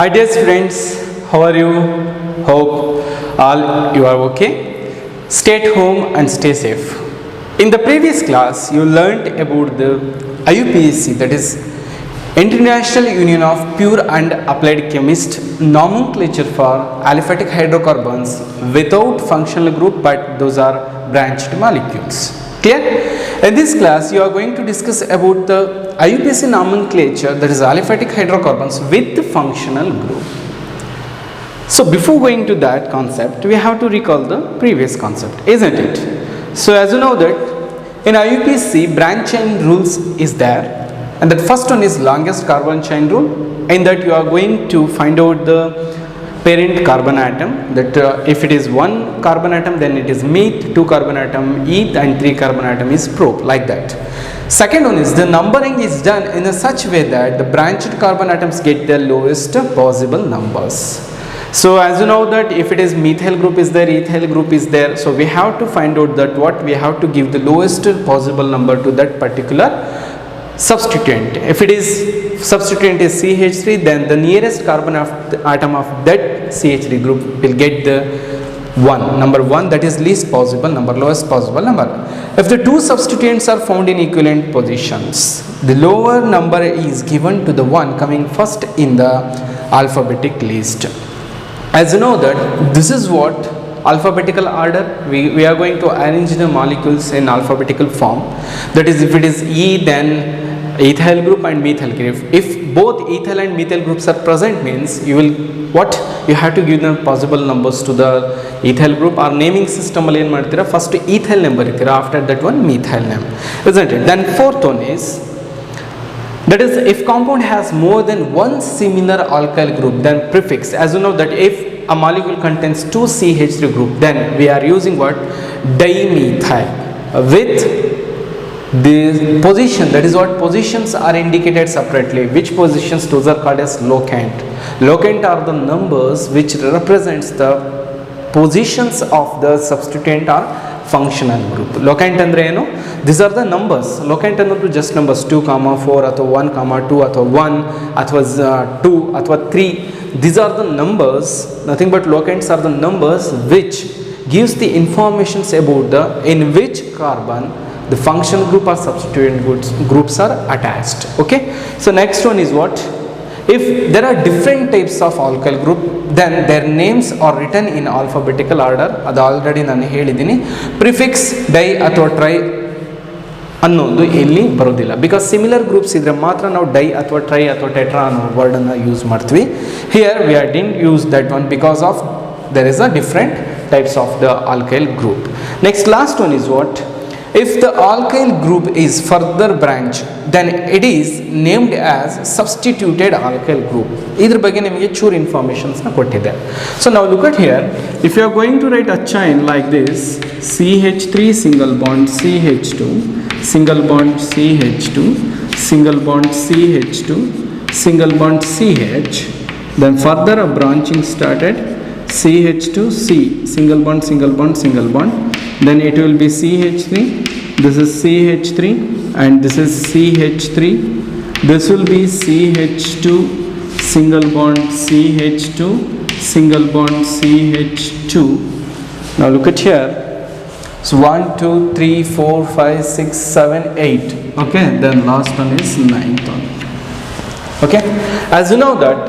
Hi dear friends, how are you? Hope all you are okay. Stay at home and stay safe. In the previous class, you learnt about the IUPAC, that is International Union of Pure and Applied Chemists nomenclature for aliphatic hydrocarbons without functional group, but those are branched molecules. Clear? In this class, you are going to discuss about the IUPAC nomenclature, that is aliphatic hydrocarbons with functional group. So before going to that concept, we have to recall the previous concept, isn't it? So as you know that in IUPAC, branch chain rules is there, and that first one is longest carbon chain rule. In that you are going to find out the parent carbon atom, that if it is one carbon atom, then it is meth, 2 carbon atom eth, and 3 carbon atom is prop, like that. Second one is the numbering is done in a such way that the branched carbon atoms get the lowest possible numbers. So as you know that if it is methyl group is there, ethyl group is there, so we have to find out that what we have to give the lowest possible number to that particular substituent. If it is substituent is CH3, then the nearest carbon atom of that CH3 group will get the number 1, that is least possible number, lowest possible number. If the two substituents are found in equivalent positions, the lower number is given to the one coming first in the alphabetic list. As you know that this is what alphabetical order, we are going to arrange the molecules in alphabetical form. That is, if it is E, then ethyl group and methyl group. If both ethyl and methyl groups are present, means you will you have to give them possible numbers to the ethyl group. Or naming system alli en martira, first ethyl number ittira, after that one methyl name, isn't it? Then fourth one is, that is, if compound has more than one similar alkyl group, then prefix. As you know that if a molecule contains 2 CH3 group, then we are using what? Dimethyl with the position, that is what positions are indicated separately. Which positions? Those are called as locant. Locant are the numbers which represents the positions of the substituent or functional group. Locant andre enu? These are the numbers. Locant ಅನ್ನೋದು just numbers 2, 4 ಅಥವಾ 1, 2 ಅಥವಾ 1 ಅಥವಾ 2 ಅಥವಾ 3. These are the numbers. Nothing but locants are the numbers which gives the informations about the in which carbon the functional group or substituent groups are attached. Okay, so next one is what? If there are different types of alkyl group, then their names are written in alphabetical order. Adu already nanu helidini. Prefix di ಅಥವಾ tri ಅನ್ನೋದು ಇಲ್ಲಿ ಬರೋದಿಲ್ಲ, because similar groups ಇದ್ರೆ ಮಾತ್ರ ನಾವು dye ಅಥವಾ try ಅಥವಾ tetra ಅನ್ನೋ ವರ್ಡ್ ಅನ್ನು ಯೂಸ್ ಮಾಡ್ತೀವಿ. Here we are didn't use that one because of there is a different types of the alkyl group. Next, last one is what? If the alkyl group is further branch, then it is named as substituted alkyl group. Idr ಬಗ್ಗೆ ನಿಮಗೆ ಚೂರ್ informations ನ ಕೊಟ್ಟಿದೆ. So now look at here, if you are going to write a chain like this, CH3 single bond CH2, single bond CH2, single bond CH2, single bond CH, then further a branching started, CH2 C, single bond, single bond, single bond, then it will be CH3, this is CH3, and this is CH3, this will be CH2, single bond CH2, single bond CH2. Now look at here, so 1 2 3 4 5 6 7 8. Okay, then last one is 9th one. Okay, as you know that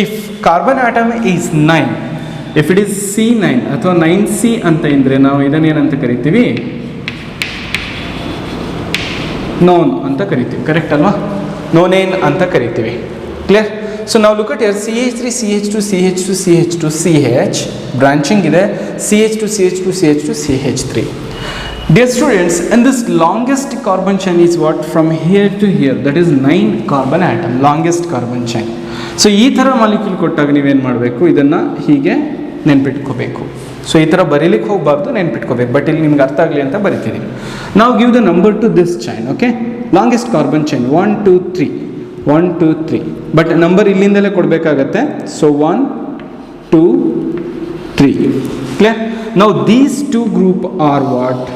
if carbon atom is 9, if it is C9 ಅಥವಾ 9C ಅಂತ ಇದ್ರೆ ನಾವು ಇದನ್ನೇನಂತ ಕರಿತೀವಿ? Non ಅಂತ ಕರಿತೀವಿ, correct ಅಲ್ವಾ? ನೋನೇನ್ ಅಂತ ಕರಿತೀವಿ. ಕ್ಲಿಯರ್? ಸೊ ನಾವು look at here, CH3 CH2 CH2 CH2 CH branching ಇದೆ, CH2 CH2 CH2 CH3. Dear students, and this longest carbon chain is what? From here to here, that is 9 carbon atom, longest carbon chain. So ಈ ಥರ molecule ಕೊಟ್ಟಾಗ ನೀವೇನು ಮಾಡಬೇಕು? ಇದನ್ನು ಹೀಗೆ ನೆನ್ಪಿಟ್ಕೋಬೇಕು. So ಈ ಥರ ಬರೀಲಿಕ್ಕೆ ಹೋಗಬಾರ್ದು, ನೆನ್ಪಿಟ್ಕೋಬೇಕು. ಬಟ್ ಇಲ್ಲಿ ನಿಮ್ಗೆ ಅರ್ಥ ಆಗಲಿ ಅಂತ ಬರಿತೀನಿ. ನಾವು give the number to this chain. Okay, longest carbon chain 1 2 3 1 2 3, but number ಇಲ್ಲಿಂದಲೇ ಕೊಡಬೇಕಾಗತ್ತೆ. So 1 2 3. Clear? Now these two group are what?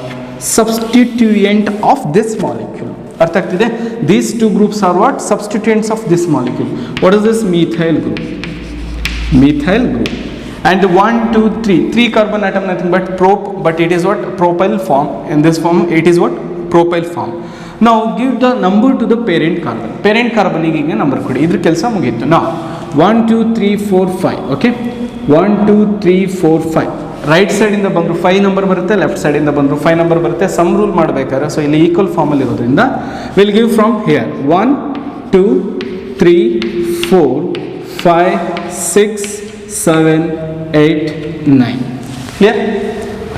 Substituent of this molecule. ಅರ್ಥ ಆಗ್ತಿದೆ? These two groups are what? Substituents of this molecule. What is this? Methyl group. methyl group. And the 1, 2, 3, 3 carbon atom nothing but prop, but it is what? Propyl form. In this form, it is what? Propyl form. Now give the number to the parent carbon. Parent carbon ಗೆ number ಕೊಡಿ. ಇದ್ರ ಕೆಲಸ ಮುಗಿಯಿತು. Now 1, 2, 3, 4, 5. Okay? 1, 2, 3, 4, 5. Right side ಇಂದ ಬಂದ್ರು 5 number ಬರುತ್ತೆ, left side ಇಂದ ಬಂದ್ರು 5 ನಂಬರ್ ಬರುತ್ತೆ. ಸಮ್ ರೂಲ್ ಮಾಡಬೇಕಾದ್ರೆ ಸೊ ಇಲ್ಲಿ ಈಕ್ವಲ್ ಫಾರ್ಮ್ ಅಲ್ಲಿ ಇರೋದ್ರಿಂದ will give from here 1, 2, 3, 4, 5, 6, 7, 8, 9. Clear?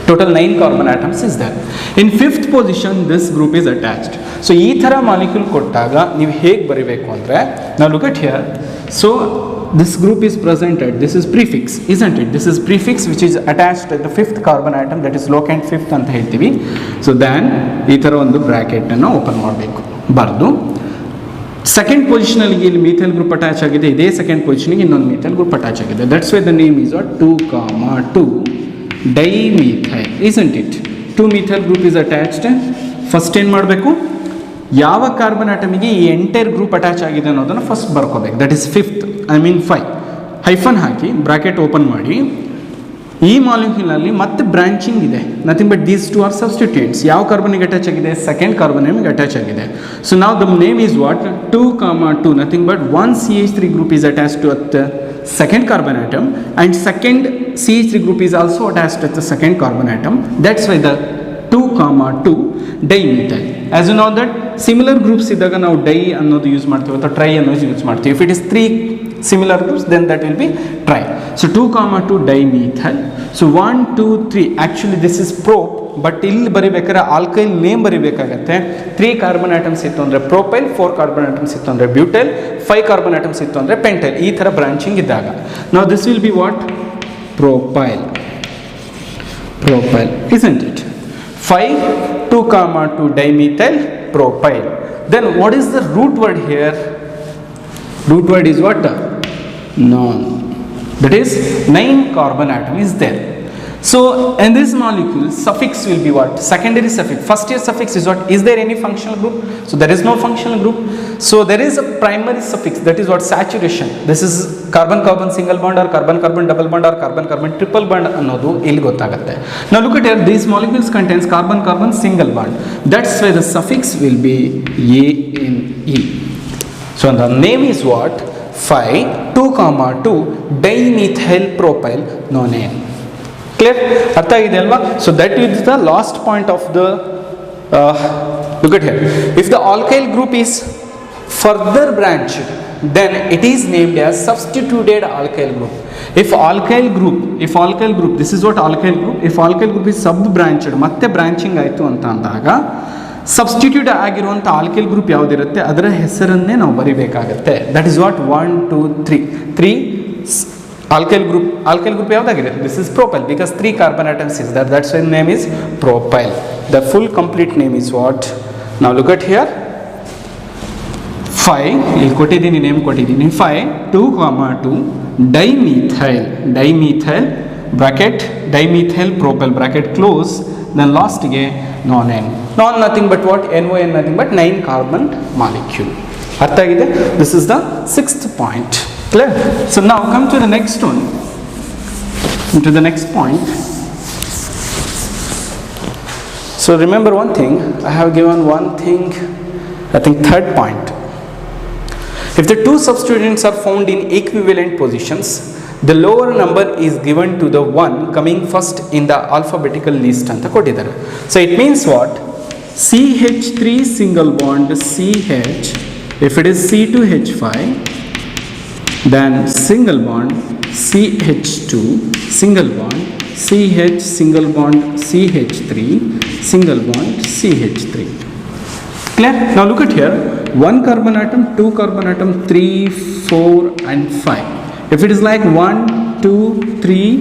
Total 9 carbon atoms is there. In fifth position, this group is attached. So, ಈ ಥರ ಮಾಲಿಕ್ಯೂಲ್ ಕೊಟ್ಟಾಗ ನೀವು ಹೇಗೆ ಬರೀಬೇಕು ಅಂದರೆ, now look at here. So, this group is presented. This is prefix, isn't it? This is prefix which is attached to the fifth carbon atom, that is locant fifth ಅಂತ ಹೇಳ್ತೀವಿ. So, then ಈ ಥರ ಒಂದು bracket ಅನ್ನು open ಮಾಡಬೇಕು, ಬರೆದು second ಪೊಸಿಷನಲ್ಲಿ ಇಲ್ಲಿ methyl group attach ಆಗಿದೆ, ಇದೇ ಸೆಕೆಂಡ್ ಪೊಸಿಷನ್ಗೆ ಇನ್ನೊಂದು ಮಿಥೈಲ್ ಗ್ರೂಪ್ ಅಟ್ಯಾಚ್ ಆಗಿದೆ. That's why the name is 2, dimethyl, isn't it? 2 methyl group is attached. First ಏನು ಮಾಡಬೇಕು, ಯಾವ ಕಾರ್ಬನ್ ಆಟಮಿಗೆ ಈ ಎಂಟೈರ್ ಗ್ರೂಪ್ ಅಟ್ಯಾಚ್ ಆಗಿದೆ ಅನ್ನೋದನ್ನು ಫಸ್ಟ್ ಬರ್ಕೋಬೇಕು. That is fifth, I mean 5 hyphen ಹಾಕಿ ಬ್ರಾಕೆಟ್ ಓಪನ್ ಮಾಡಿ. ಈ ಮಾಲಿಕ್ಯೂಲ್ನಲ್ಲಿ ಮತ್ತೆ ಬ್ರಾಂಚಿಂಗ್ ಇದೆ, nothing but these 2 are substituents. ಯಾವ ಕಾರ್ಬನ್ಗೆ ಅಟ್ಯಾಚ್ ಆಗಿದೆ? ಸೆಕೆಂಡ್ ಕಾರ್ಬನ್ಗೆ ಅಟ್ಯಾಚ್ ಆಗಿದೆ. ಸೊ ನಾವು the name is what? 2, nothing but 1 CH3 group is attached to the second carbon atom, and second CH3 group is also attached to the second carbon atom. That's why the 2, dimethyl. As you know that similar groups ಇದ್ದಾಗ ನಾವು dye ಅನ್ನೋದು use ಮಾಡ್ತೀವಿ ಅಥವಾ try ಅನ್ನೋದು use ಮಾಡ್ತೀವಿ. If it is 3 similar groups, then that will be tri. So 2, dimethyl. So 1, 2, 3. Actually this is prop, but ಇಲ್ಲಿ ಬರಿಬೇಕಾದ್ರೆ alkyl name ಬರಿಬೇಕಾಗತ್ತೆ. 3 carbon atoms ಇತ್ತು ಅಂದರೆ ಪ್ರೊಪೈಲ್, 4 ಕಾರ್ಬನ್ ಆಟಮ್ಸ್ ಇತ್ತು ಅಂದರೆ ಬ್ಯೂಟೈಲ್, 5 ಕಾರ್ಬನ್ ಆಟಮ್ಸ್ ಇತ್ತು ಅಂದರೆ ಪೆಂಟೈಲ್. ಈ ಥರ ಬ್ರಾಂಚಿಂಗ್ ಇದ್ದಾಗ ನಾವು this will be what? Propyl, isn't it? 5, 2, dimethyl, propyl. Then what is the root word here? Root word is what? Non. That is 9 carbon atom is there. So in this molecule, suffix will be what? Secondary suffix. First year suffix is what? Is there any functional group? So there is no functional group. So there is a primary suffix, that is what? Saturation. This is carbon-carbon single bond or carbon-carbon double bond or carbon-carbon triple bond ಅನ್ನೋದು ಇಲ್ಲಿ ಗೊತ್ತಾಗುತ್ತೆ. Now look at here, these molecules contains carbon-carbon single bond. That's why the suffix will be ANE. So the name is what? 5, 2, dimethyl propyl nonane. Clear? ಅರ್ಥ ಆಗಿದೆ ಅಲ್ವಾ? So that is the last point of the look at here. If the alkyl group is further branched, then it is named as substituted alkyl group. If alkyl group, this is what alkyl group. If alkyl group is sub branched, ಮತ್ತೆ branching ಆಯಿತು ಅಂತ ಅಂದಾಗ substitute ಆಗಿರುವಂಥ alkyl group ಯಾವುದಿರುತ್ತೆ ಅದರ ಹೆಸರನ್ನೇ ನಾವು ಬರಿಬೇಕಾಗತ್ತೆ. That is what? 1, 2, 3 alkyl group ಯಾವುದಾಗಿದೆ? This is propyl, because 3 carbon atoms is there. That's why the name is propyl. The full complete name is what? Now look at here. 5 ಇಲ್ಲಿ ಕೊಟ್ಟಿದ್ದೀನಿ, name ಕೊಟ್ಟಿದ್ದೀನಿ. 5, 2, dimethyl bracket dimethyl propyl bracket close, then last ಗೆ non-N. Non nothing but what? NON nothing but 9 carbon molecule. ಅರ್ಥ ಆಗಿದೆ? This is the 6th point. Clear? So now come to the next one. To the next point. So remember one thing. I have given one thing. I think third point. If the 2 substituents are found in equivalent positions, the lower number is given to the one coming first in the alphabetical list anta kottidare. So it means what? CH3 single bond CH. If it is C2H5, then single bond CH2, single bond CH, single bond CH3, single bond CH3. Clear? Now look at here, 1 carbon atom, 2 carbon atom, 3, 4 and 5. If it is like 1, 2, 3,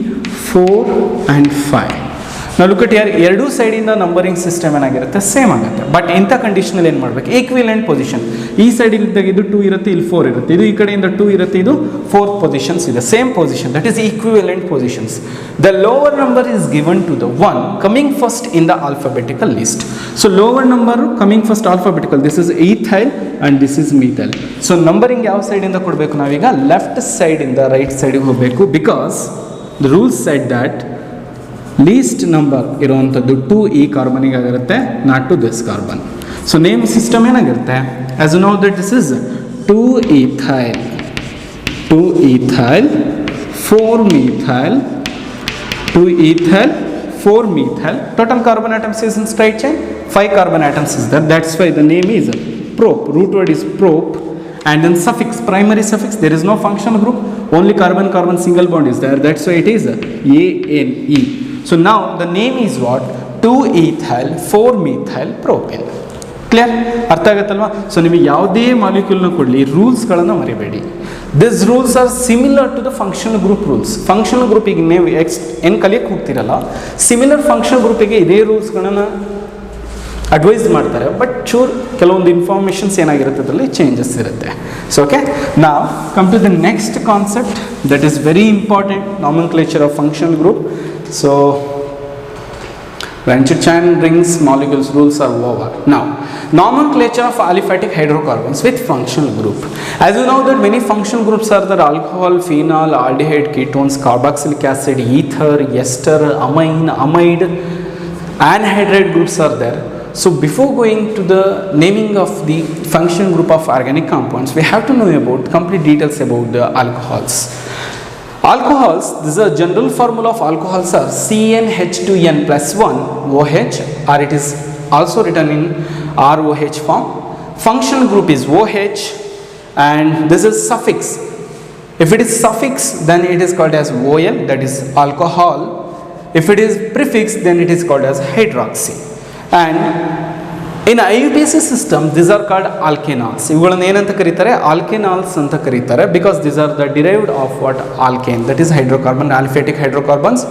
4 and 5, ನಾವು look at here, ಎರಡೂ ಸೈಡಿಂದ numbering system ಏನಾಗಿರುತ್ತೆ, same ಆಗುತ್ತೆ. But ಇಂಥ ಕಂಡೀಷನಲ್ಲಿ ಏನು ಮಾಡಬೇಕು, equivalent position. ಈ ಸೈಡಿಂದ ಇದು 2 ಇರುತ್ತೆ, ಇಲ್ಲಿ 4 ಇರುತ್ತೆ, ಇದು ಈ ಕಡೆಯಿಂದ 2 ಇರುತ್ತೆ, ಇದು 4 ಪೊಸಿಷನ್ಸ್ ಇದೆ, same position, that is equivalent positions. The lower number is given to the one coming first in the alphabetical list. So lower number coming first alphabetical, this is ethyl and this is methyl. So numbering ಯಾವ ಸೈಡಿಂದ ಕೊಡಬೇಕು, ನಾವೀಗ left ಸೈಡಿಂದ right ಸೈಡಿಗೆ ಹೋಗಬೇಕು. Because the rules said that least number ಇರುವಂಥದ್ದು 2 ಈ ಕಾರ್ಬನಿಗೆ ಆಗಿರುತ್ತೆ, not to this carbon. So name system ಏನಾಗಿರುತ್ತೆ, as you know that this is 2 ethyl 4 methyl 2 ethyl 4 methyl. Total carbon atoms is in straight chain, 5 carbon atoms is there, that's why the name is prop. Root word is prop, and then suffix, primary suffix, there is no functional group, only carbon carbon single bond is there, that's why it is ANE. So now the name is what, 2 ethyl 4 methyl propane. Clear, ಅರ್ಥ ಆಗುತ್ತಲ್ವಾ? So ನಿಮಗೆ ಯಾವುದೇ ಮಾಲಿಕ್ಯೂಲ್ನ ಕೊಡಲಿ, ರೂಲ್ಸ್ಗಳನ್ನು ಮರಿಬೇಡಿ. This rules are similar to the functional group rules. Functional ಗ್ರೂಪಿಗೆ ನೀವು ಏನು ಕಲಿಯಕ್ಕೆ ಹೋಗ್ತಿರಲ್ಲ, ಸಿಮಿಲರ್ ಫಂಕ್ಷನಲ್ ಗ್ರೂಪಿಗೆ ಇದೇ ರೂಲ್ಸ್ಗಳನ್ನು ಅಡ್ವೈಸ್ ಮಾಡ್ತಾರೆ. ಬಟ್ ಚೂರ್ ಕೆಲವೊಂದು ಇನ್ಫಾರ್ಮೇಷನ್ಸ್ ಏನಾಗಿರುತ್ತೆ ಅದರಲ್ಲಿ ಚೇಂಜಸ್ ಇರುತ್ತೆ. ಸೊ ಓಕೆ, ನಾವು come to the next concept that is very important, nomenclature of functional group. So Venture-Chan rings molecules rules are over. Now, nomenclature of aliphatic hydrocarbons with functional group. As you know that many functional groups are there: alcohol, phenol, aldehyde, ketones, carboxylic acid, ether, ester, amine, amide, anhydride groups are there. So before going to the naming of the functional group of organic compounds, we have to know about complete details about the alcohols. Alcohols, this is a general formula of alcohols are CnH2n plus 1 OH, or it is also written in ROH form. Functional group is OH, and this is suffix. If it is suffix, then it is called as OL, that is alcohol. If it is prefix, then it is called as hydroxy. And in IUPAC system, these are called alkanols. ಇವುಗಳನ್ನು ಏನಂತ ಕರೀತಾರೆ, ಆಲ್ಕೆನಾಲ್ಸ್ ಅಂತ ಕರೀತಾರೆ, because these are the derived of what, alkane, that is hydrocarbon, aliphatic hydrocarbons,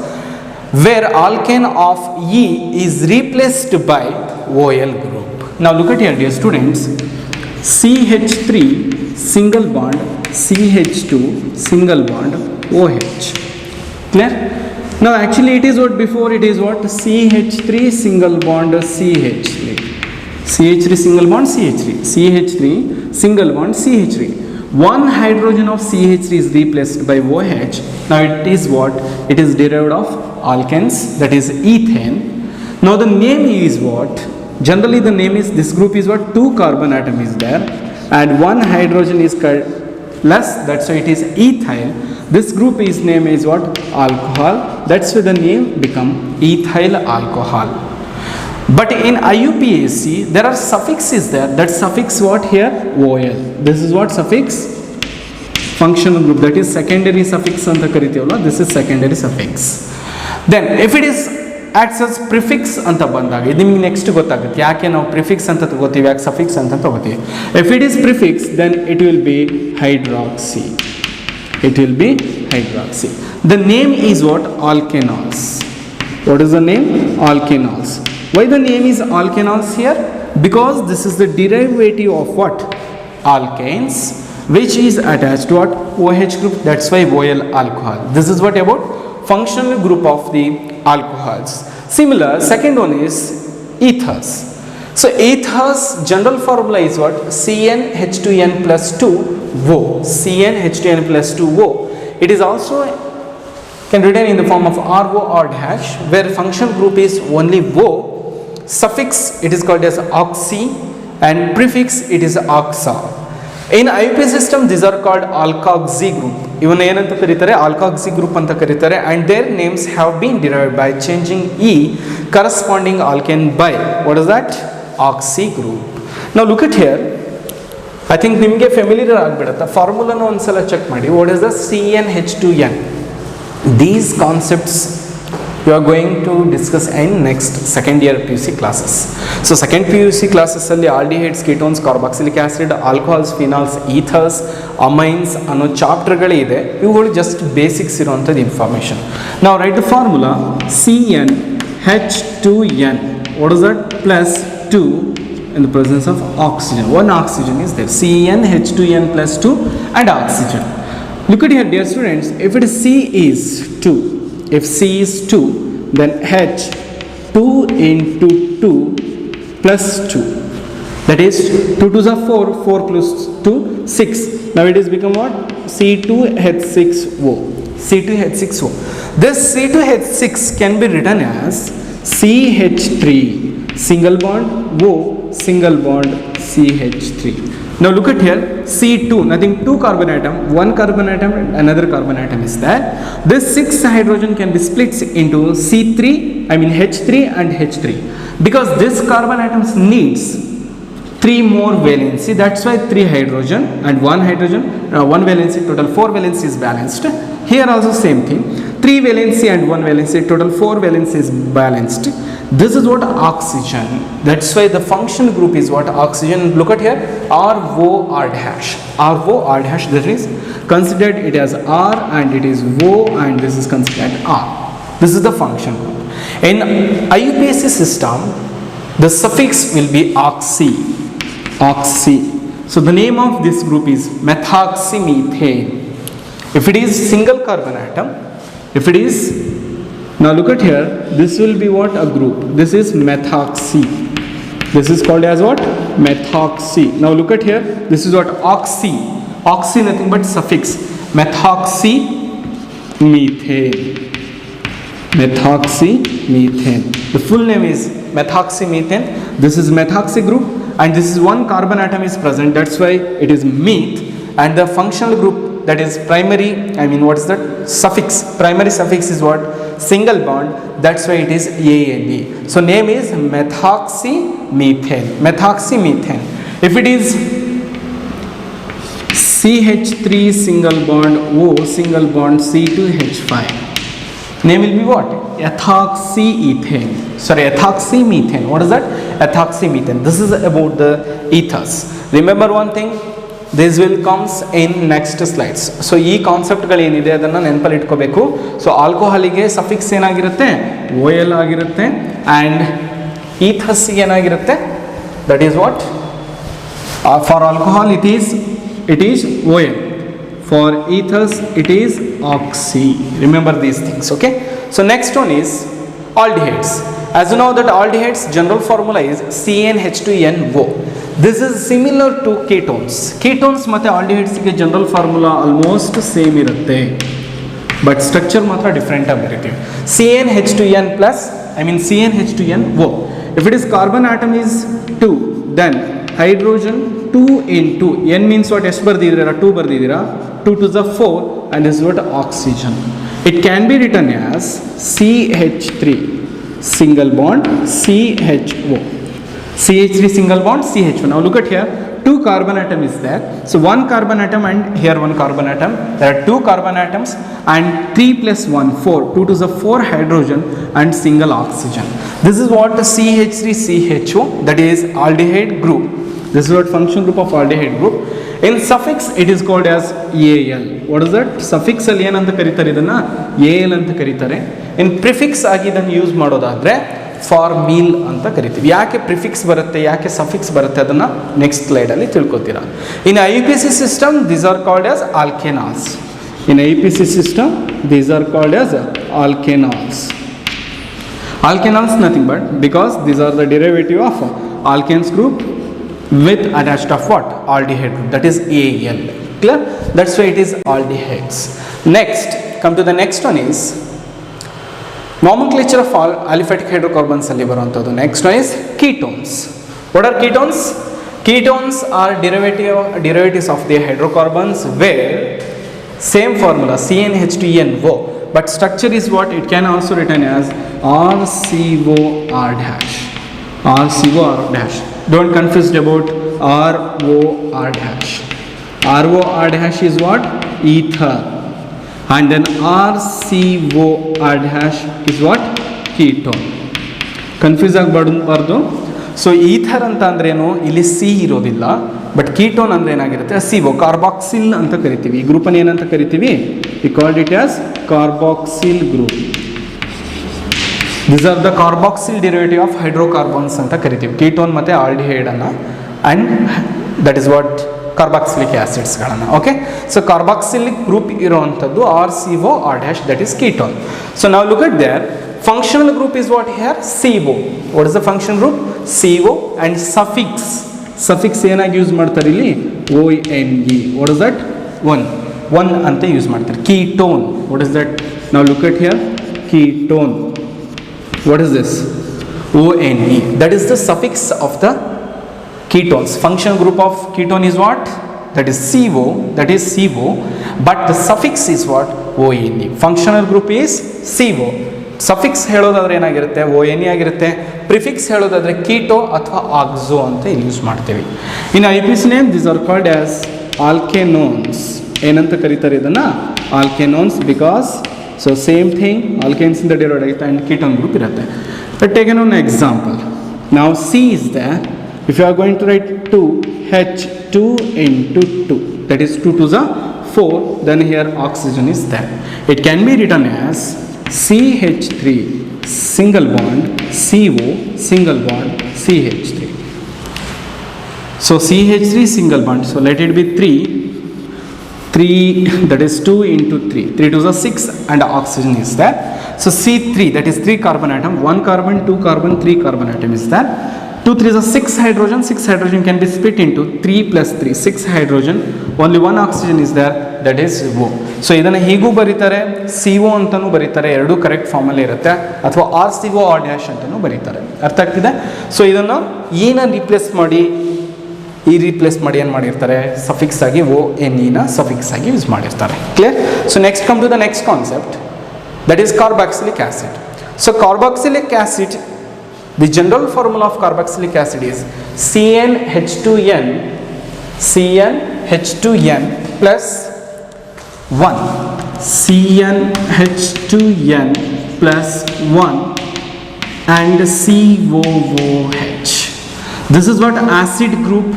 where alkane of E is replaced by OL group. Now look at here, dear students, CH3 single bond, CH2 single bond, OH. Clear? Now actually it is what, before it is what, CH3 single bond, CH3. CH3 single bond CH3, CH3 single bond CH3. One hydrogen of CH3 is replaced by OH. Now it is what? It is derived of alkanes, that is ethane. Now the name is what? Generally the name is, this group is what? 2 carbon atom is there and 1 hydrogen is less, that's why it is ethyl. This group is name is what? Alcohol. That's why the name become ethyl alcohol. But in IUPAC there are suffixes there. That suffix what here? OL. This is what suffix? Functional group, that is secondary suffix anta karitivalla. This is secondary suffix. Then if it is acts as prefix anta bandaga, idu niಮಗೆ next ಗೊತ್ತಾಗುತ್ತೆ ಯಾಕೆ ನಾವು prefix ಅಂತ ತಗೋತೀವಿ, ಯಾಕೆ suffix ಅಂತ ತಗೋತೀವಿ. If it is prefix, then it will be hydroxy. It will be hydroxy. The name is what? Alkanols. What is the name? Alkanols. Why the name is alkanols here? Because this is the derivative of what? Alkanes, which is attached to what? OH group, that's why OL alcohol. This is what about functional group of the alcohols. Similar, second one is ethers. So ethers general formula is what? CnH2n plus 2O. CnH2n plus 2O. It is also can written in the form of RO or dash, where functional group is only O. Suffix it is called as oxy, and prefix it is oxa. In IUPAC system these are called alkoxy group. Even ಏನಂತ ಕರೀತಾರೆ, alkoxy group ಅಂತ ಕರೀತಾರೆ, and their names have been derived by changing E corresponding alkane by what is that? Oxy group. Now look at here, I think ನಿಮಗೆ familiar ಆಗಿಬಿಡುತ್ತೆ, ಫಾರ್ಮುಲಾನ ಒಂದ್ಸಲ check ಮಾಡಿ. What is the CnH2n? These concepts you are going to discuss in next second year PUC classes. So second PUC classes ಅಲ್ಲಿ aldehydes, ketones, carboxylic acid, alcohols, phenols, ethers, amines ಅನ್ನೋ ಚಾಪ್ಟರ್ಗಳೇ ಇದೆ. ಇವುಗಳು just basics ಇರುವಂಥದ್ದು information. ನಾವು right the formula H2N. What is that? Plus 2 in the presence of oxygen. One oxygen is there. CN, H2N plus 2 and oxygen. Look at here, dear students. If it is C is 2, if C is 2, then H 2 into 2 plus 2. That is 2 2s are 4, 4 plus 2, 6. Now it is become what? C2H6O. C2H6O. This C2H6 can be written as CH3, single bond O, single bond CH3. Now look at here, C2, nothing, 2 carbon atom, 1 carbon atom and another carbon atom is there. This 6 hydrogen can be split into C3, H3 and H3. Because this carbon atoms needs 3 more valency, that's why 3 hydrogen and 1 hydrogen, 1 valency, total 4 valency is balanced. Here also same thing, 3 valency and 1 valency, total 4 valency is balanced. This is what oxygen, that's why the functional group is what? Oxygen. Look at here, ROR dash, ROR dash, that is considered it as R and it is O and this is considered R. This is the function group. In IUPAC system, the suffix will be oxy. Oxy. So the name of this group is methoxymethane. If it is single carbon atom, if it is, now look at here, this will be what? A group. This is methoxy. This is called as what? Methoxy. Now look at here, this is what? Oxy. Oxy nothing but suffix. Methoxymethane. Methoxymethane. The full name is methoxymethane. This is methoxy group and this is 1 carbon atom is present, that's why it is meth. And the functional group, that is primary, what is that? Suffix. Primary suffix is what? Single bond, that's why it is ANE. So name is methoxymethane. Methoxymethane. If it is CH3 single bond O, single bond C2H5, name will be what? Ethoxyethane. Sorry, ethoxymethane. What is that? Ethoxymethane. This is about the ethers. Remember one thing, this will comes in next slides. So ಈ ಕಾನ್ಸೆಪ್ಟ್ಗಳು ಏನಿದೆ ಅದನ್ನು ನೆನಪಲ್ಲಿ ಇಟ್ಕೋಬೇಕು. So ಆಲ್ಕೋಹಾಲಿಗೆ suffix ಏನಾಗಿರುತ್ತೆ? OL ಆಗಿರುತ್ತೆ and ಈಥಸ್ಗೆ ಏನಾಗಿರುತ್ತೆ? That is what? For alcohol it is OL. For ethers it is oxy. Remember these things, okay? So next one is aldehydes. As you know that aldehydes general formula is CnH2nO. This is similar to ketones. Ketones ಮತ್ತೆ aldehydes ಗೆ general formula almost same ಇರುತ್ತೆ, but structure ಮಾತ್ರ different ಆಗಿರುತ್ತೆ. CnH2n plus CnH2nO. If it is carbon atom is 2, then hydrogen 2 into n means what? ಎಷ್ಟು ಬರ್ದಿದ್ದೀರಾ? 2 ಬರ್ದಿದ್ದೀರಾ? 2 to the 4 and this is what? Oxygen. It can be written as CH3 single bond CHO. CH3 single bond CHO. Now look at here, 2 carbon atom is there. So 1 carbon atom and here 1 carbon atom. There are 2 carbon atoms and 3 plus 1, 4. 2 to the 4 hydrogen and single oxygen. This is what CH3CHO, that is aldehyde group. This is what function group of aldehyde group. In suffix it is called as AL. What is that? Suffix ಅಲ್ಲಿ ಏನಂತ ಕರೀತಾರೆ ಇದನ್ನ? AL ಅಂತ ಕರೀತಾರೆ. In prefix ಆಗಿ ಇದನ್ನು use ಮಾಡೋದಾದ್ರೆ for meal ಅಂತ ಕರಿತೀವಿ. ಯಾಕೆ ಪ್ರಿಫಿಕ್ಸ್ ಬರುತ್ತೆ, ಯಾಕೆ ಸಫಿಕ್ಸ್ ಬರುತ್ತೆ ಅದನ್ನು ನೆಕ್ಸ್ಟ್ ಸ್ಲೈಡಲ್ಲಿ ತಿಳ್ಕೊತೀರಾ. In IUPAC system these are called as alkanals. In IUPAC system these are called as alkanols. Alkanols nothing but because these are the derivative of alkanes group with attached of what? Aldehyde group, that is AL. Clear? That's why it is aldehydes. Next, come to the next one is nomenclature of all aliphatic hydrocarbons ಅಲ್ಲಿ ಬರುವಂಥದ್ದು. Next one is ketones. What are ketones? Ketones are derivatives of the hydrocarbons where same formula CnH2nO, but structure is what? It can also written as RCOR dash. RCOR dash. Don't confuse about ROR dash. ROR dash is what? Ether. And then RCOR dash is what? Ketone. Confuse ಆಗಬಾರ್ದು. So ether ಅಂತ ಅಂದ್ರೇನು, ಇಲ್ಲಿ C ಇರೋದಿಲ್ಲ, but ketone ಅಂದ್ರೆ ಏನಾಗಿರುತ್ತೆ? CO, carboxyl ಅಂತ ಕರಿತೀವಿ. ಈ ಗ್ರೂಪನ್ನು ಏನಂತ ಕರಿತೀವಿ? We called it as carboxyl group. These are the carboxyl derivative of hydrocarbons ಅಂತ ಕರಿತೀವಿ, ಕೀಟೋನ್ ಮತ್ತು ಆಲ್ಡಿಹೈಡನ್ನು, and that is what carboxylic ಆ್ಯಸಿಡ್ಸ್ಗಳನ್ನು. ಓಕೆ, ಸೊ ಕಾರ್ಬಾಕ್ಸಿಲಿಕ್ ಗ್ರೂಪ್ ಇರೋವಂಥದ್ದು RCO R' that is ketone. So ನಾವು look at there functional group is what here? CO. What is the functional group? CO, and suffix ಏನಾಗಿ use ಮಾಡ್ತಾರೆ ಇಲ್ಲಿ? ONE. What is that? one ಅಂತ use ಮಾಡ್ತಾರೆ. Ketone. What is that? Now look at here. Ketone. What is this? ONE. That is the suffix of the ketones. Functional group of ketone is what? That is CO. But the suffix is what? ONE. Functional group is CO. Suffix ಹೇಳೋದಾದ್ರೆ ಏನಾಗಿರುತ್ತೆ? ONE ಆಗಿರುತ್ತೆ. Prefix ಹೇಳೋದಾದರೆ keto ಅಥವಾ ಆಕ್ಸೋ ಅಂತ ಇಲ್ಲಿ use ಮಾಡ್ತೀವಿ. In IUPAC name these are called as alkanones. ಏನಂತ ಕರೀತಾರೆ ಇದನ್ನು? Alkanones, because so same thing ಆಲ್ಕೆನ್ಸಿಂದ ಡಿರೈವ್ ಆಗುತ್ತೆ ಆ್ಯಂಡ್ ಕೀಟೋನ್ ಗ್ರೂಪ್ ಇರುತ್ತೆ. Take an example. ನಾವು C is there. If you are going to write 2H2 into 2, that is 2 to the 4, then here oxygen is there. It can be written as CH3 single bond CO single bond CH3. So CH3 single bond, so let it be 3, that is 2 into 3 to the 6, and oxygen is there. So C3, that is 3 carbon atom, 1 carbon, 2 carbon, 3 carbon atom is there. 2 3 is a 6 hydrogen. 6 hydrogen can be split into 3 plus 3, 6 hydrogen. Only 1 oxygen is there, that is O. So ಇದನ್ನು ಹೀಗೂ ಬರೀತಾರೆ, CO ಅಂತಲೂ ಬರೀತಾರೆ, ಎರಡೂ correct ಫಾರ್ಮಲ್ಲಿ ಇರುತ್ತೆ, ಅಥವಾ RCO R' ಅಂತಲೂ ಬರೀತಾರೆ. ಅರ್ಥ ಆಗ್ತಿದೆ? ಸೊ ಇದನ್ನು ರೀಪ್ಲೇಸ್ ಮಾಡಿ ಏನು ಮಾಡಿರ್ತಾರೆ? ಸಫಿಕ್ಸ್ ಆಗಿ ONE ಸಫಿಕ್ಸ್ ಆಗಿ ಯೂಸ್ ಮಾಡಿರ್ತಾರೆ. Clear? So next come to the next concept, that is carboxylic acid. So carboxylic acid, the general formula of carboxylic acid is CnH2n plus 1. CnH2n plus 1 and COOH. This is what acid group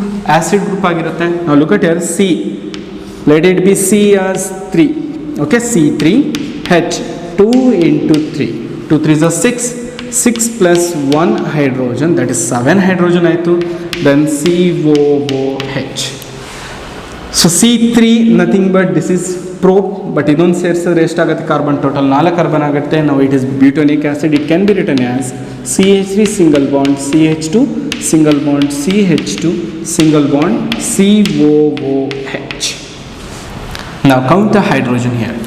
ಆಗಿರುತ್ತೆ. Now look at here, C. Let it be C as 3. Okay, C3, H 2 into 3. 2 3 is a 6 plus 1 hydrogen, that is 7 hydrogen ಆಯಿತು. Then COOH. So C3 nothing but this is prop, but ಇದೊಂದು ಸೇರಿಸಿದ್ರೆ ಎಷ್ಟಾಗುತ್ತೆ? Carbon total 4 carbon ಆಗುತ್ತೆ. ನಾವು it is butanoic acid. It can be written as CH3 single bond CH2 single bond CH2 single bond COOH. Now count the hydrogen here.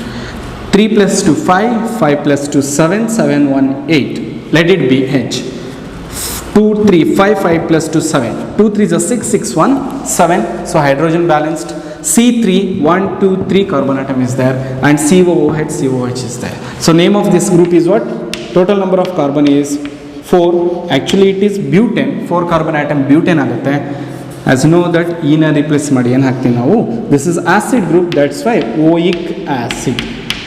3 plus 2 5, 5 plus 2 7, 7 1 8. Let it be H. 2 3 5 5 plus 2 7. 2 3 is a 6, 6 1 7. So hydrogen balanced. C3 1 2 3 carbon atom is there, and COOH is there. So name of this group is what? Total number of carbon is 4. Actually it is butane. 4 carbon atom butane ಆಗುತ್ತೆ. As you know that ನ replace ಮಾಡಿ ಏನು ಹಾಕ್ತೀವಿ ನಾವು? This is acid group, that's why oic acid.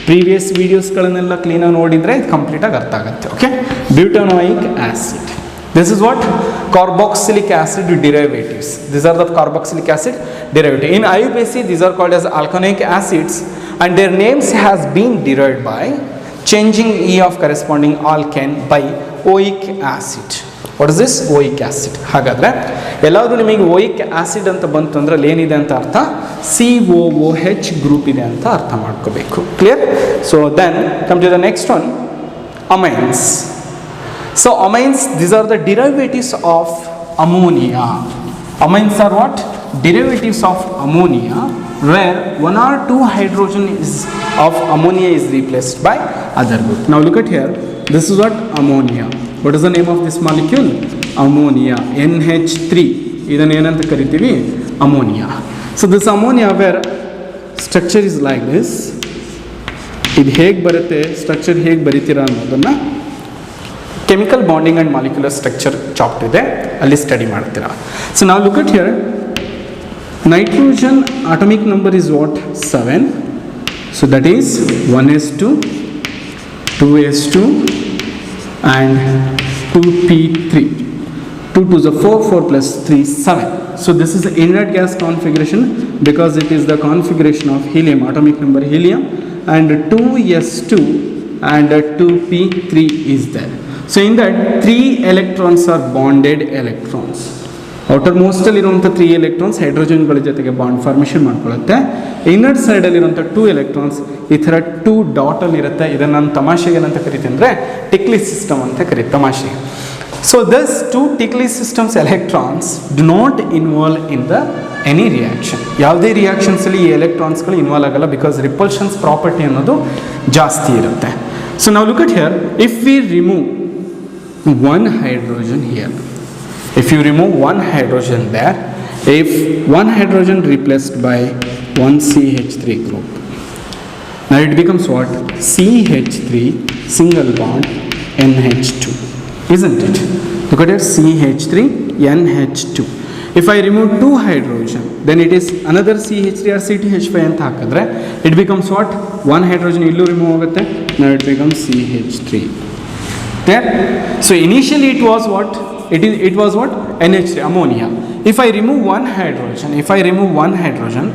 Previous ವೀಡಿಯೋಸ್ಗಳನ್ನೆಲ್ಲ ಕ್ಲೀನಾಗಿ ನೋಡಿದರೆ ಇದು ಕಂಪ್ಲೀಟಾಗಿ ಅರ್ಥ ಆಗುತ್ತೆ. Okay, butanoic acid. This is what? Carboxylic acid derivatives. These are the carboxylic acid derivative. In IUPAC, these are called as alkanoic acids, and their names has been derived by changing E of corresponding alkane by oic acid. What is this? oic acid. ಹಾಗಾದರೆ ಎಲ್ಲಾದರೂ ನಿಮಗೆ oic acid ಅಂತ ಬಂತು ಅಂದರೆ ಅಲ್ಲಿ ಏನಿದೆ ಅಂತ ಅರ್ಥ? COOH ಗ್ರೂಪ್ ಇದೆ ಅಂತ ಅರ್ಥ ಮಾಡ್ಕೋಬೇಕು. Clear? So then come to the next one, amines. So amines, these are the derivatives of ammonia. Amines are what? Derivatives of ammonia, where 1 or 2 hydrogen of ammonia is replaced by other group. Now look at here, this is what? Ammonia. What is the name of this molecule? Ammonia. NH3. ಇದನ್ನು ಏನಂತ ಕರಿತೀವಿ? Ammonia. So this ammonia, where structure is like this, ಇದು ಹೇಗೆ ಬರುತ್ತೆ, structure ಹೇಗೆ ಬರಿತೀರಾ ಅನ್ನೋದನ್ನು chemical bonding and molecular structure chapter ಇದೆ, ಅಲ್ಲಿ ಸ್ಟಡಿ ಮಾಡ್ತೀರಾ. ಸೊ ನಾವು look at here, nitrogen atomic number is what? 7. So that is 1s2, 2s2 and 2p3. 2 to the 4, 4 plus 3, 7. So this is the inert gas configuration, because it is the configuration of helium, atomic number helium, and 2s2 and 2p3 is there. So in that 3 electrons are bonded electrons. Outer ಮೋಸ್ಟಲ್ಲಿರುವಂಥ 3 electrons ಹೈಡ್ರೋಜನ್ಗಳ ಜೊತೆಗೆ bond formation ಮಾಡ್ಕೊಳ್ಳುತ್ತೆ. Inner ಸೈಡಲ್ಲಿರುವಂಥ 2 electrons ಈ ಥರ 2 ಡಾಟಲ್ಲಿರುತ್ತೆ. ಇದನ್ನು ನಾನು ತಮಾಷೆಗೆ ಏನಂತ ಕರಿತೀನಿ ಅಂದರೆ ಟಿಕ್ಲಿ ಸಿಸ್ಟಮ್ ಅಂತ ಕರೀತೀನಿ ತಮಾಷೆಗೆ. ಸೊ ದಿಸ್ 2 ಟಿಕ್ಲಿ systems electrons do not involve in the any reaction. ಯಾವುದೇ ರಿಯಾಕ್ಷನ್ಸಲ್ಲಿ ಈ ಎಲೆಕ್ಟ್ರಾನ್ಸ್ಗಳು ಇನ್ವಾಲ್ವ್ ಆಗಲ್ಲ, ಬಿಕಾಸ್ ರಿಪಲ್ಷನ್ಸ್ ಪ್ರಾಪರ್ಟಿ ಅನ್ನೋದು ಜಾಸ್ತಿ ಇರುತ್ತೆ. ಸೊ ನಾವು look at here, if we remove 1 hydrogen here, if you remove 1 hydrogen there, if 1 hydrogen replaced by 1 CH3 group, now it becomes what? CH3 single bond NH2, isn't it? Look at here, CH3 NH2. If I remove 2 hydrogen, then it is another CH3 or CTH5 ಅಂತ ಹಾಕಿದ್ರೆ it becomes what? 1 hydrogen ಇಲ್ಲೂ remove ಆಗುತ್ತೆ. Now it becomes CH3. There. So initially it was what? It was what? NH3, ammonia. If I remove 1 hydrogen,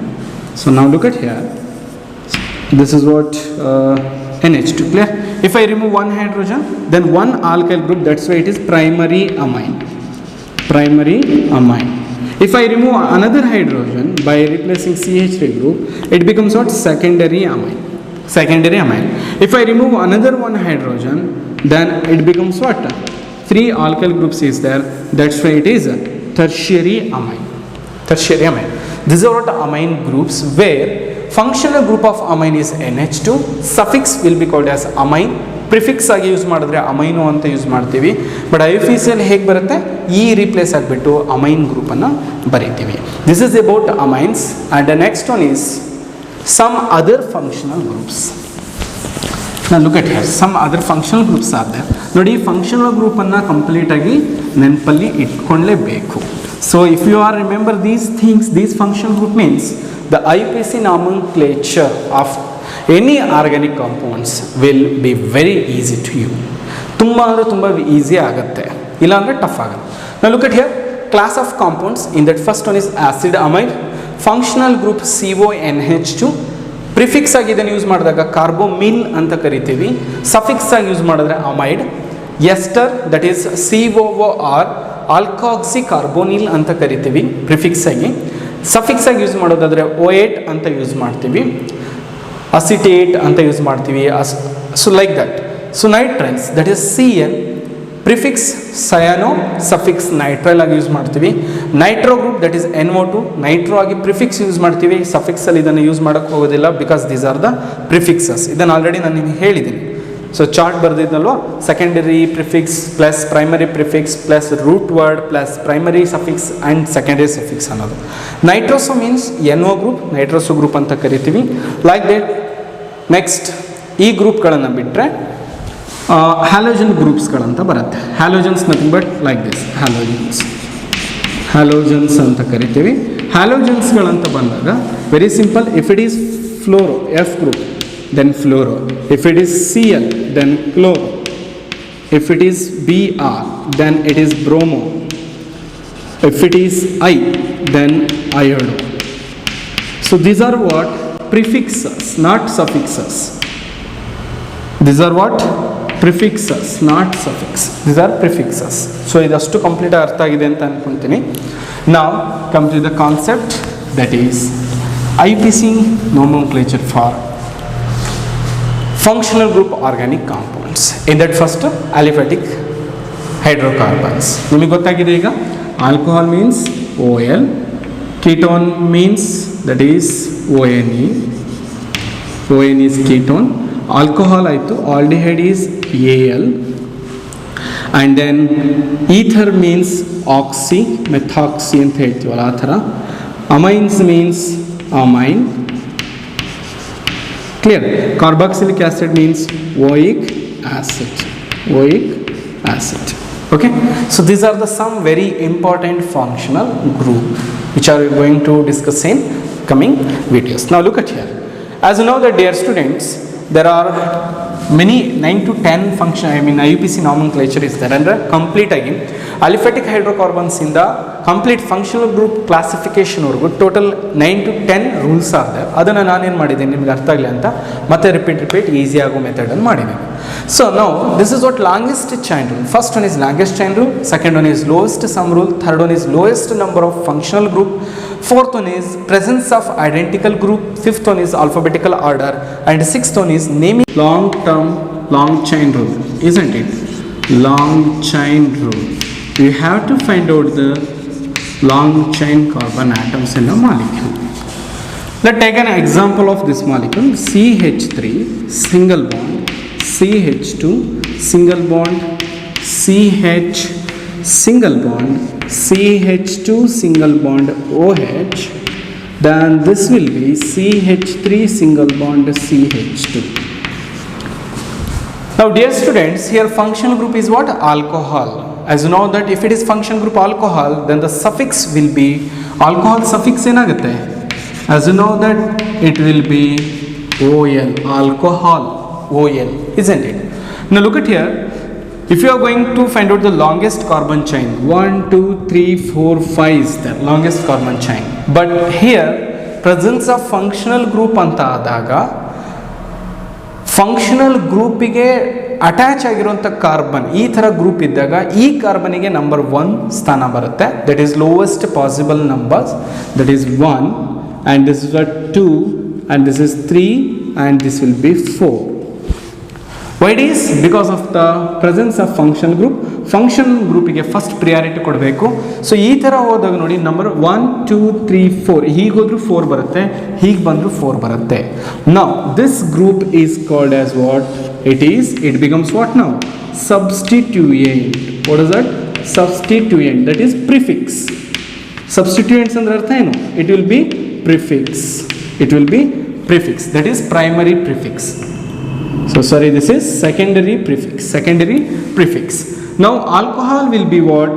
so now look at here. This is what NH2. Clear? If I remove 1 hydrogen, then 1 alkyl group. That's why it is primary amine. Primary amine. If I remove another hydrogen by replacing CH3 group, it becomes what? Secondary amine. Secondary amine. If I remove another 1 hydrogen, then it becomes what? 3 alkyl groups is there. That's why it is a tertiary amine. Tertiary amine. These are what amine groups where functional group of amine is NH2. Suffix will be called as amine. Prefix ಆಗಿ use ಮಾಡಿದ್ರೆ amino ಅಂತ use ಮಾಡ್ತೀವಿ. But ಐಯುಪಿಸಿಯಲ್ಲಿ ಹೇಗೆ ಬರುತ್ತೆ? ಈ replace ಆಗಿಬಿಟ್ಟು amine ಗ್ರೂಪನ್ನು ಬರೀತೀವಿ. This is about amines. And the next one is some other functional groups. Now look at here, some other functional groups are there. ನೋಡಿ, ಫಂಕ್ಷನಲ್ ಗ್ರೂಪನ್ನು ಕಂಪ್ಲೀಟಾಗಿ ನೆನಪಲ್ಲಿ ಇಟ್ಕೊಳ್ಳೇಬೇಕು. So if you are remember these things, these functional group means the IUPAC nomenclature of any organic compounds will be very easy to you. ತುಂಬ ಅಂದರೆ ತುಂಬ easy ಆಗುತ್ತೆ, ಇಲ್ಲಾಂದರೆ ಟಫ್ ಆಗುತ್ತೆ. Now look at here, class of compounds. In that first one is acid amide. Functional group CONH2. Prefix ಆಗಿ ಇದನ್ನು use ಮಾಡಿದಾಗ ಕಾರ್ಬೋಮಿಲ್ ಅಂತ ಕರಿತೀವಿ. ಸಫಿಕ್ಸ್ ಆಗಿ ಯೂಸ್ ಮಾಡಿದ್ರೆ amide. Ester that is COOR, alkoxy carbonyl ಅಂತ ಕರಿತೀವಿ ಪ್ರಿಫಿಕ್ಸ್ ಆಗಿ. ಸಫಿಕ್ಸ್ ಆಗಿ ಯೂಸ್ ಮಾಡೋದಾದರೆ OAT ಅಂತ ಯೂಸ್ ಮಾಡ್ತೀವಿ, ಅಸಿಟೇಟ್ ಅಂತ ಯೂಸ್ ಮಾಡ್ತೀವಿ. So like that. So nitriles that is CN, prefix cyano, suffix nitrile ಆಗಿ ಯೂಸ್ ಮಾಡ್ತೀವಿ. Nitro group that is NO2, nitro ಆಗಿ ಪ್ರಿಫಿಕ್ಸ್ ಯೂಸ್ ಮಾಡ್ತೀವಿ. ಸಫಿಕ್ಸಲ್ಲಿ ಇದನ್ನು ಯೂಸ್ ಮಾಡೋಕ್ಕೆ ಹೋಗೋದಿಲ್ಲ, because these are the prefixes. ಇದನ್ನು ಆಲ್ರೆಡಿ ನಾನು ನಿಮಗೆ ಹೇಳಿದ್ದೀನಿ. ಸೊ ಚಾರ್ಟ್ ಬರೆದಿದ್ನಲ್ವ, secondary prefix plus primary prefix plus root word plus primary suffix and secondary suffix ಅನ್ನೋದು. Nitroso means NO group, nitroso group ಅಂತ ಕರಿತೀವಿ. Like that. ನೆಕ್ಸ್ಟ್ ಈ ಗ್ರೂಪ್ಗಳನ್ನು ಬಿಟ್ಟರೆ ಹ್ಯಾಲೋಜನ್ ಗ್ರೂಪ್ಸ್ಗಳಂತ ಬರುತ್ತೆ. Halogens nothing but like this, halogens ಅಂತ ಕರಿತೀವಿ. ಹ್ಯಾಲೋಜನ್ಸ್ಗಳಂತ ಬಂದಾಗ very simple. If it is fluoro, F group, then fluoro. If it is Cl, then chloro. If it is Br, then it is bromo. If it is I, then iodo. So these are what? Prefixes, not suffixes. These are what? Prefixes, not suffix. These are prefixes. So idashtu complete artha agide anta ankonತೀನಿ. Now come to the concept, that is IUPAC nomenclature for functional group organic compounds. In that first, aliphatic hydrocarbons. ನಿಮಗೆ ಗೊತ್ತಾಗಿದೆ ಈಗ. Alcohol means OL, ketone means that is ONE. ONE is ketone. Alcohol ಆಯಿತು, aldehyde is AL, and then ether means oxy, methoxy ಅಂತ ಹೇಳ್ತೀವಲ್ಲ ಆ ಥರ. amines means amine. Clear? Carboxylic acid means oic acid. Oic acid. Okay? So these are the some very important functional group which are we going to discuss in coming videos. Now look at here. As you know that, dear students, there are many 9 to 10 function IUPAC nomenclature is there ಅಂದರೆ complete ಆಗಿ aliphatic hydrocarbons ಇಂದ complete functional group ಕ್ಲಾಸಿಫಿಕೇಶನ್ವರೆಗೂ total 9 to 10 rules ಆಗಿದೆ. ಅದನ್ನು ನಾನೇನು ಮಾಡಿದ್ದೀನಿ ನಿಮ್ಗೆ ಅರ್ಥ ಆಗಲಿ ಅಂತ ಮತ್ತೆ ರಿಪೀಟ್ ಈಸಿ ಆಗೋ ಮೆಥಡನ್ನು ಮಾಡಿದ್ದೀನಿ. ಸೊ ನಾವು this is what longest chain rule. First one is longest chain rule, second one is lowest sum rule, third one is lowest number of functional group, fourth one is presence of identical group, fifth one is alphabetical order, and sixth one is naming. Long chain rule, isn't it? Long chain rule. You have to find out the long chain carbon atoms in a molecule. Let's take an example of this molecule. CH3 single bond, CH2 single bond, CH single bond, CH2 single bond OH, then this will be CH3 single bond CH2. Now dear students, here functional group is what? Alcohol. As you know that if it is functional group alcohol, then the suffix will be alcohol suffix enagutte. As you know that it will be OL, alcohol, OL, isn't it? Now look at here. If you are going to find out the longest carbon chain, 1, 2, 3, 4, 5 is the longest carbon chain. But here, presence of functional group anta adaga, functional group ige attach ಆಗಿರುವಂಥ carbon ಈ ಥರ group ಇದ್ದಾಗ ಈ ಕಾರ್ಬನಿಗೆ number 1 ಸ್ಥಾನ ಬರುತ್ತೆ. That is lowest possible numbers, that is 1 and this is 2 and this is 3 and this will be 4. Why it is? Because of the presence of functional group. Functional group ಗೆ first priority ಕೊಡಬೇಕು. So ಈ ಥರ ಹೋದಾಗ ನೋಡಿ number 1, 2, 3, 4 ಹೀಗೆ ಹೋದ್ರೂ 4 ಬರುತ್ತೆ, ಹೀಗೆ ಬಂದರೂ 4 ಬರುತ್ತೆ. Now this group is called as what? It becomes what now? Substituent. What is that? Substituent. That is prefix. Substituents ಅಂದ್ರೆ ಅರ್ಥ ಏನು? It will be prefix. It will be prefix. That is primary prefix. So sorry, this is secondary prefix. Secondary prefix. Now alcohol will be what?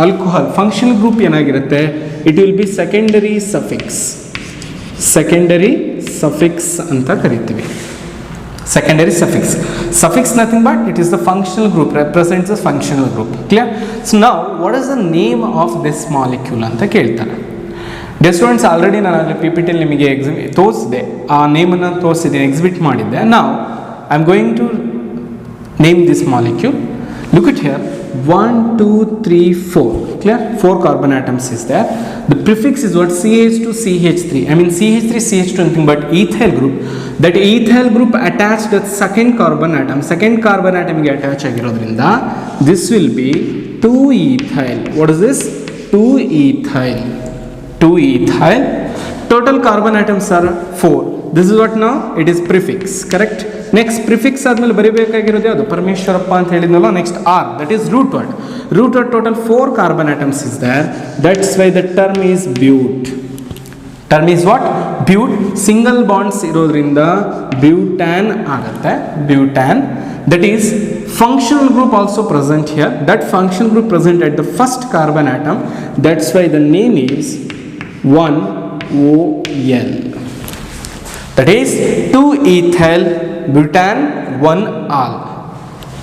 Alcohol functional group ಏನಾಗಿರುತ್ತೆ? It will be secondary suffix. Secondary suffix ಅಂತ ಕರಿತೀವಿ. Secondary suffix. Suffix nothing but it is the functional group, represents the functional group. Clear? So now what is the name of this molecule ಅಂತ ಕೇಳ್ತಾರೆ. Dear students, already ನಾನು ಅಲ್ಲಿ P P ಟಿಲಿ ನಿಮಗೆ ತೋರಿಸಿದೆ, ಆ ನೇಮನ್ನು ತೋರಿಸಿದ್ದೀನಿ, ಎಕ್ಸಿಬಿಟ್ ಮಾಡಿದ್ದೆ. ನಾವು I am going to name this molecule. Look at here, 1, 2, 3, 4. Clear? 4 carbon atoms is there. The prefix is what? CH2, CH3. I mean CH3, CH2 nothing but ethyl group. That ethyl group attached the second carbon atom. Second carbon atom ಗೆ attach ಆಗಿರೋದ್ರಿಂದ this will be 2-ethyl. What is this? 2-ethyl. 2-ethyl. Total carbon atoms are 4. This is what now? It is prefix. Correct? Next prefix ಆದ್ಮೇಲೆ ಬರಿಬೇಕಾಗಿರೋದು ಯಾವುದು? ಪರಮೇಶ್ವರಪ್ಪ ಅಂತ ಹೇಳಿದ್ನಲ್ಲ. Next R, that is root word. Root word total 4 carbon atoms is there. That's why the term is bute. Term is what? Bute. Single bonds ಇರೋದ್ರಿಂದ butane ಆಗುತ್ತೆ. Butane. That is functional group also present here. That functional group present at the first carbon atom. That's why the name is 1-OL. That is 2-ethyl butane 1-ol.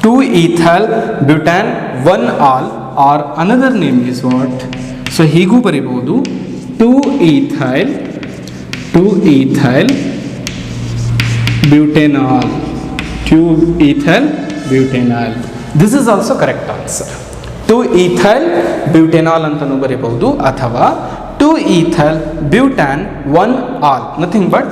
2-ethyl butane 1-ol, or another name is what? So ಹೀಗೂ ಬರಿಬಹುದು 2-ethyl butanol. 2-ethyl butanol. This is also correct answer. 2-ethyl butanol ಅಂತನೂ ಬರಿಬಹುದು, ಅಥವಾ 2-ethyl butane 1-ol. Nothing but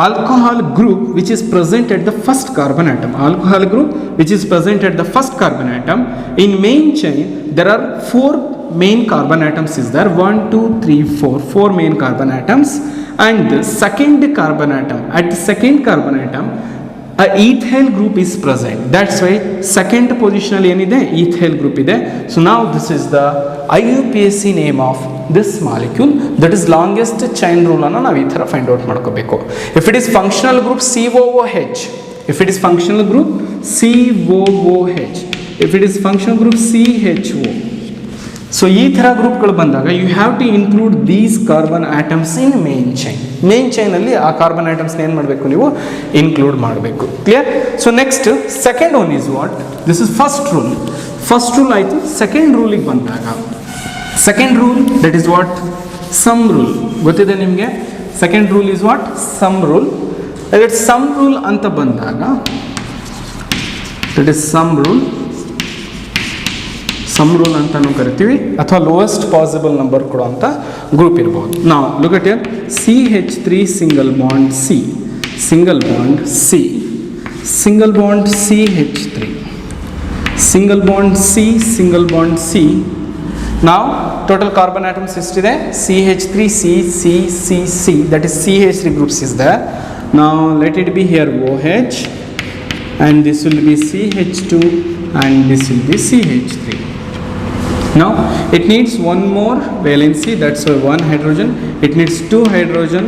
alcohol group which is present at the first carbon atom. Alcohol group which is present at the first carbon atom. In main chain there are 4 main carbon atoms is there. 1, 2, 3, 4 main carbon atoms. And the second carbon atom, at the second carbon atom a ethyl group is present. That's why second position ಅಲ್ಲಿ ಏನಿದೆ? ethyl group ಇದೆ. So now this is the IUPAC name of this molecule. That is longest chain rule ಅನ್ನು ನಾವು ಈ ಥರ find out ಮಾಡ್ಕೋಬೇಕು. If it is functional group COOH, if it is functional group COOH, if it is functional group CHO, so ಈ ಥರ ಗ್ರೂಪ್ಗಳು ಬಂದಾಗ you have to include these carbon atoms in main ಚೈನಲ್ಲಿ ಆ ಕಾರ್ಬನ್ ಆಟಮ್ಸ್ನ ಏನು ಮಾಡಬೇಕು ನೀವು ಇನ್ಕ್ಲೂಡ್ ಮಾಡಬೇಕು. Clear? So next second one is what, this is first rule ಆಯಿತು. ಸೆಕೆಂಡ್ ರೂಲಿಗೆ ಬಂದಾಗ second rule that is what, sum rule. ಗೊತ್ತಿದೆ ನಿಮಗೆ? Second rule is what, sum rule. Sum rule ಅಂತ ಬಂದಾಗ ದಟ್ ಇಸ್ ಸಮ್ ರೂಲ್ ಅಂತಾನು ಕರಿತೀವಿ, ಅಥವಾ ಲೋಯೆಸ್ಟ್ ಪಾಸಿಬಲ್ ನಂಬರ್ ಕೊಡುವಂಥ ಗ್ರೂಪ್ ಇರ್ಬೋದು. ನಾವು look at here, CH3 single bond CH3 single bond C. ನಾವು ಟೋಟಲ್ ಕಾರ್ಬನ್ ಆಟಮ್ಸ್ ಎಷ್ಟಿದೆ? CH3C, that is CH3 groups is there. Now let it be here OH, and this will be CH2, and this will be CH3. Now it needs one more valency, that's why one hydrogen. It needs two hydrogen.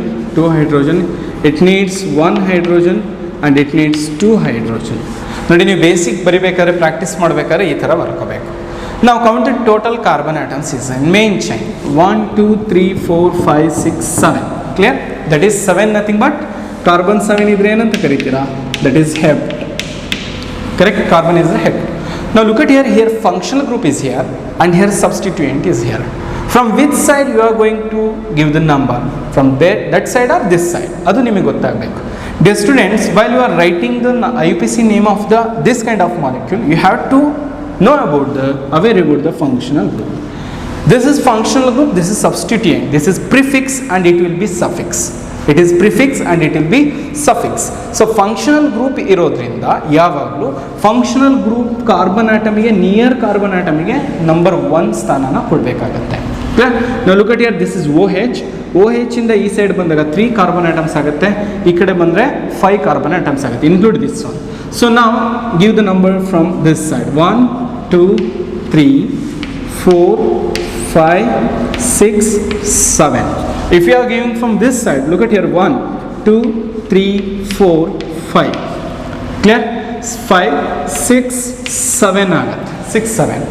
It needs one hydrogen, and it needs two hydrogen. ನೋಡಿ, ನೀವು basic ಬರಿಬೇಕಾದ್ರೆ practice ಮಾಡಬೇಕಾದ್ರೆ ಈ ಥರ ಬರ್ಕೋಬೇಕು. Now count the total carbon atoms is in main chain. 1 2 3 4 5 6 7. Clear? That is 7 nothing but carbon 7 idre enanta kariತೀರಾ? That is hept. Correct? Carbon is a hept. Now look at here functional group is here, and here substituent is here. From which side you are going to give the number? From that side or this side? Adu nimage gottagbeku. Dear students, while you are writing the IUPAC name of this kind of molecule, you have to know aware about the functional group. This is functional group, this is substituent, this is prefix, and it will be suffix. It is prefix and it will be suffix. So functional group ಇರೋದ್ರಿಂದ ಯಾವಾಗಲೂ functional group carbon ಆಟಮಿಗೆ near carbon ಆಟಮಿಗೆ number 1 ಸ್ಥಾನನ ಕೊಡಬೇಕಾಗತ್ತೆ. ನಾವು look at here, this is OH ಇಂದ ಈ side ಬಂದಾಗ 3 ಕಾರ್ಬನ್ ಆಟಮ್ಸ್ ಆಗುತ್ತೆ, ಈ ಕಡೆ ಬಂದರೆ 5 ಕಾರ್ಬನ್ ಆಟಮ್ಸ್ ಆಗುತ್ತೆ, ಇನ್ಕ್ಲೂಡ್ ದಿಸ್ ಒನ್. ಸೊ ನಾವು give the number from this side. 1 2 3 4 5 6 7. If you are giving from this side, look at here, 1 2 3 4 5. Clear? 5 6 7 ಆಗುತ್ತೆ, 6 7.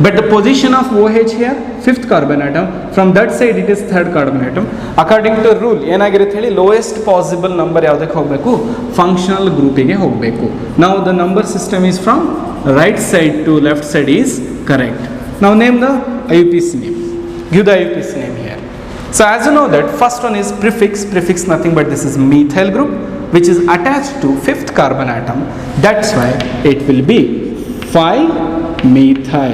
But the position of OH here, 5th carbon atom. From that side it is 3rd carbon atom. According to rule ಏನಾಗಿರುತ್ತೆ ಹೇಳಿ, lowest possible number ಯಾವುದಕ್ಕೆ ಹೋಗಬೇಕು? Functional ಗ್ರೂಪಿಗೆ ಹೋಗಬೇಕು. Now the number system is from right side to left side is correct. Now name the IUPAC name. Give the IUPAC name here. So as you know that first one is prefix nothing but this is methyl group which is attached to 5th carbon atom. That's why it will be 5-methyl.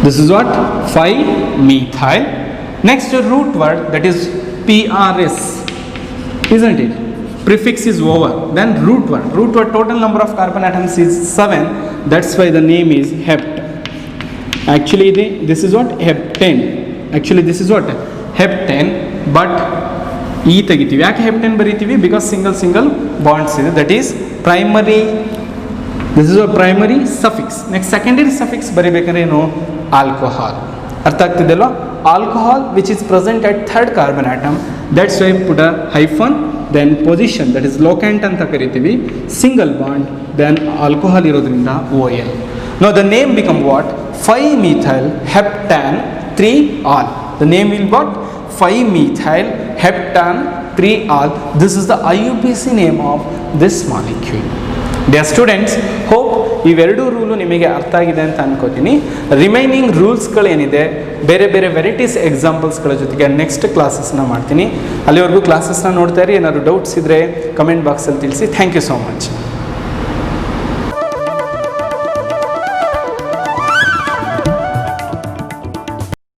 This is what? 5-methyl. Next root word, that is PRS, isn't it? Prefix is over. Then root word total number of carbon atoms is 7. That's why the name is hept. Actually this is what? Heptane. Actually this is what? Heptane, but E ತೆಗಿತೀವಿ. ಯಾಕೆ heptane ಬರೀತೀವಿ? Because single bonds ಇದೆ. That is primary. This is a primary suffix. Next secondary suffix ಬರಿಬೇಕಂದ್ರೆ ಏನು? Alcohol. ಅರ್ಥ ಆಗ್ತಿದೆಯಲ್ಲ? Alcohol which is present at 3rd carbon atom. That's why put a hyphen, then position, that is locant ಅಂತ ಕರಿತೀವಿ, single bond, then alcohol ಇರೋದ್ರಿಂದ OL. Now the name become what? 5-methyl heptane 3-ol. The name will what? 5-methyl heptane 3-ol. This is the IUPAC name of this molecule. Dear students, hope ಇವೆರಡು rule ನಿಮಗೆ ಅರ್ಥ ಆಗಿದೆ ಅಂತ ಅನ್ಕೋತೀನಿ. Remaining ರೂಲ್ಸ್ಗಳೇನಿದೆ, ಬೇರೆ varieties ಎಕ್ಸಾಂಪಲ್ಸ್ಗಳ ಜೊತೆಗೆ next ಕ್ಲಾಸಸ್ನ ಮಾಡ್ತೀನಿ. ಅಲ್ಲಿವರೆಗೂ ಕ್ಲಾಸಸ್ನ ನೋಡ್ತಾ ಇರಿ. ಏನಾದರೂ ಡೌಟ್ಸ್ ಇದ್ದರೆ ಕಮೆಂಟ್ ಬಾಕ್ಸಲ್ಲಿ ತಿಳಿಸಿ. Thank you so much.